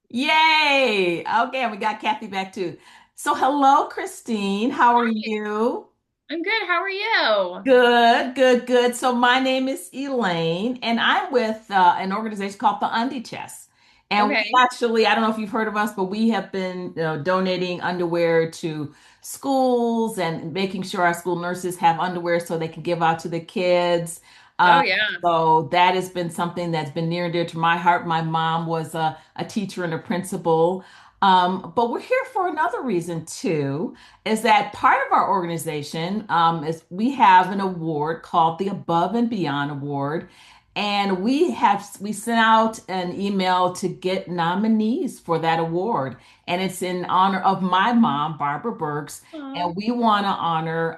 Yay! Okay, we got Kathy back too. So, hello, Christine. How are Hi, you? I'm good. How are you? Good, good, good. So, my name is Elaine, and I'm with an organization called the Undie Chest. And we Okay. actually, I don't know if you've heard of us, but we have been, donating underwear to schools and making sure our school nurses have underwear so they can give out to the kids. Oh Uh, yeah. so that has been something that's been near and dear to my heart. My mom was a teacher and a principal. But we're here for another reason too, is that part of our organization is we have an award called the Above and Beyond Award. And we sent out an email to get nominees for that award. And it's in honor of my mom, Barbara Birks. Aw. And we want to honor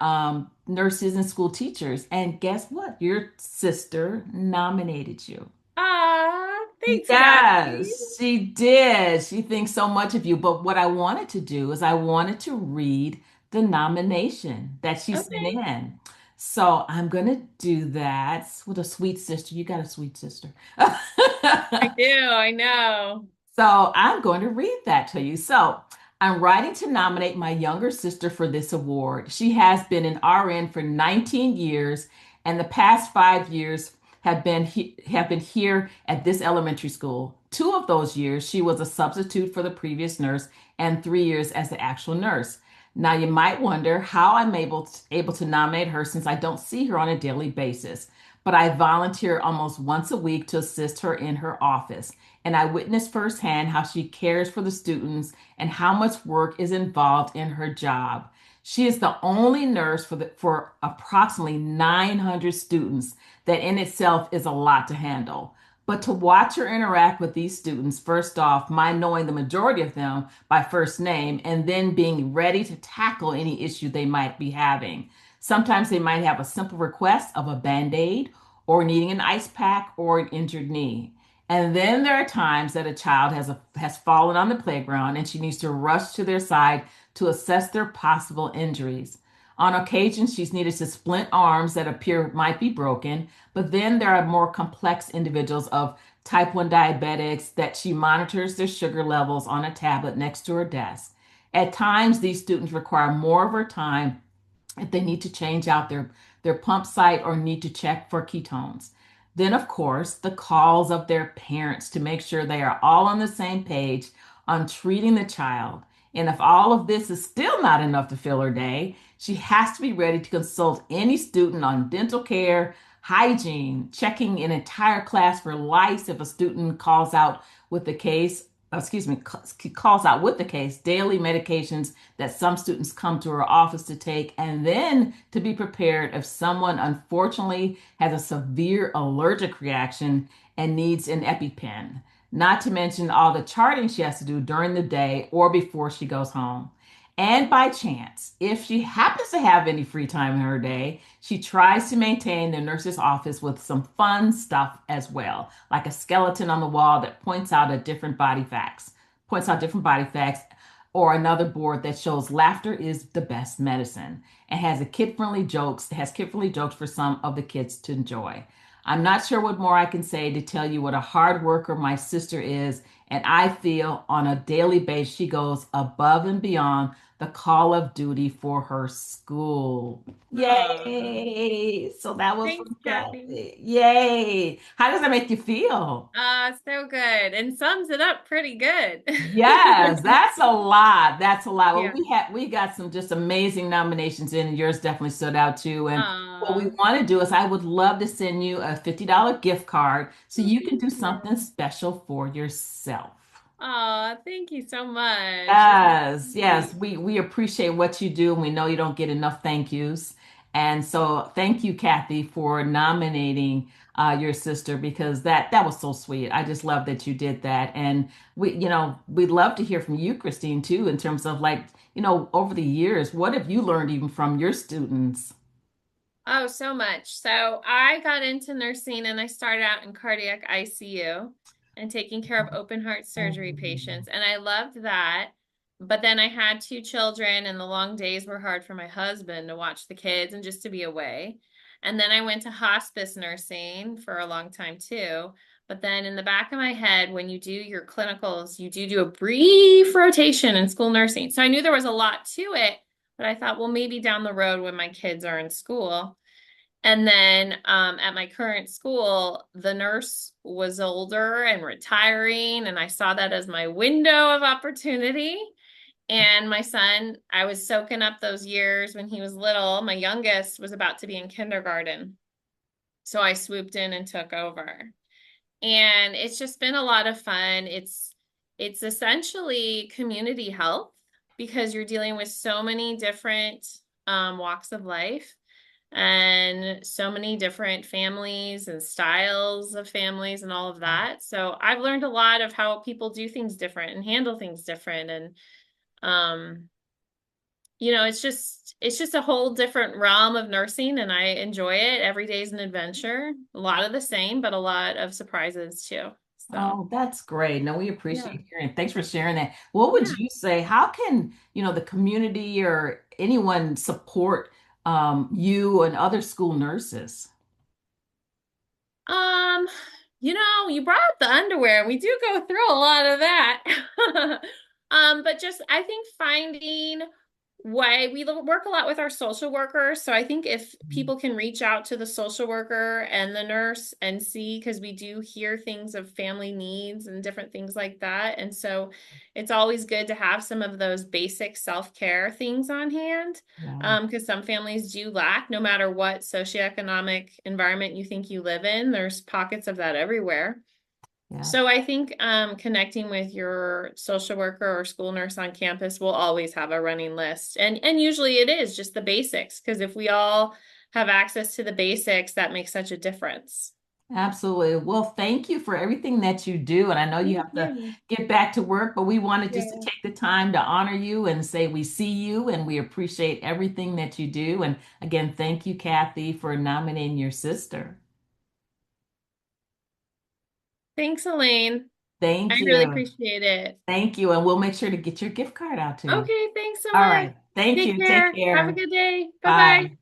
nurses and school teachers. And guess what? Your sister nominated you. Aw, thanks, Kathy. Yes, she did. She thinks so much of you. But what I wanted to do is I wanted to read the nomination that she sent Okay. in. So I'm going to do that with a sweet sister. You got a sweet sister. I do, I know. So I'm going to read that to you. So I'm writing to nominate my younger sister for this award. She has been an RN for 19 years, and the past 5 years have been here at this elementary school. 2 of those years, she was a substitute for the previous nurse, and 3 years as the actual nurse. Now you might wonder how I'm able to nominate her since I don't see her on a daily basis. But I volunteer almost once a week to assist her in her office and I witnessed firsthand how she cares for the students and how much work is involved in her job. She is the only nurse for approximately 900 students. That in itself is a lot to handle. But to watch her interact with these students, first off, my knowing the majority of them by first name, and then being ready to tackle any issue they might be having. Sometimes they might have a simple request of a band-aid or needing an ice pack or an injured knee. And then there are times that a child has fallen on the playground and she needs to rush to their side to assess their possible injuries. On occasion, she's needed to splint arms that appear might be broken, but then there are more complex individuals of type 1 diabetics that she monitors their sugar levels on a tablet next to her desk. At times, these students require more of her time if they need to change out their pump site or need to check for ketones. Then, of course, the calls of their parents to make sure they are all on the same page on treating the child. And if all of this is still not enough to fill her day, she has to be ready to consult any student on dental care, hygiene, checking an entire class for lice if a student calls out with the case, calls out with the case, daily medications that some students come to her office to take, and then to be prepared if someone unfortunately has a severe allergic reaction and needs an EpiPen. Not to mention all the charting she has to do during the day or before she goes home. And by chance, if she happens to have any free time in her day, she tries to maintain the nurse's office with some fun stuff as well, like a skeleton on the wall that points out different body facts, or another board that shows laughter is the best medicine and has kid-friendly jokes for some of the kids to enjoy. I'm not sure what more I can say to tell you what a hard worker my sister is, and I feel on a daily basis she goes above and beyond the call of duty for her school. Aw, Yay! So that was thanks, from Kathy. Kathy. Yay! How does that make you feel? So good. And sums it up pretty good. Yes, that's a lot. That's a lot. Well, Yeah. we got some just amazing nominations in, and yours definitely stood out too. And what we Aw. want to do is I would love to send you a $50 gift card so Oh, you can thank do something you. special for yourself. Aw, thank you so much. This is Yes, yes, sweet. we appreciate what you do, and we know you don't get enough thank yous. And so, thank you, Kathy, for nominating your sister because that was so sweet. I just love that you did that, and we'd love to hear from you, Christine, too, in terms of like over the years, what have you learned even from your students? Oh, so much. So I got into nursing and I started out in cardiac ICU and taking care of open heart surgery patients. And I loved that. But then I had two children and the long days were hard for my husband to watch the kids and just to be away. And then I went to hospice nursing for a long time too. But then in the back of my head, when you do your clinicals, you do a brief rotation in school nursing. So I knew there was a lot to it, but I thought, well, maybe down the road when my kids are in school. And then at my current school, the nurse was older and retiring, and I saw that as my window of opportunity. And my son, I was soaking up those years when he was little. My youngest was about to be in kindergarten. So I swooped in and took over. And it's just been a lot of fun. It's essentially community health because you're dealing with so many different walks of life and so many different families and styles of families and all of that. So I've learned a lot of how people do things different and handle things different. And um, it's just a whole different realm of nursing, and I enjoy it. Every day is an adventure. A lot of the same, but a lot of surprises too. So, Oh, that's great. No, we yeah. appreciate hearing. Thanks for sharing that. What would Yeah. you say? How can, the community or anyone support you and other school nurses? Um, you brought up the underwear. We do go through a lot of that. But just I think finding way we work a lot with our social workers. So I think if people can reach out to the social worker and the nurse and see, because we do hear things of family needs and different things like that. And so it's always good to have some of those basic self-care things on hand. Yeah, Because some families do lack, no matter what socioeconomic environment you think you live in, there's pockets of that everywhere. yeah. So I think connecting with your social worker or school nurse on campus will always have a running list. And usually it is just the basics, because if we all have access to the basics, that makes such a difference. Absolutely. Well, thank you for everything that you do. And I know you Thank have to you. get back to work, but we wanted just to Yeah. take the time to honor you and say we see you and we appreciate everything that you do. And again, thank you, Kathy, for nominating your sister. Thanks, Elaine. I Thank really you. appreciate it. Thank you. And we'll make sure to get your gift card out to you. Okay, thanks so All much. right. Thank Take you. Take care. Have a care. good day. Bye-bye. Bye.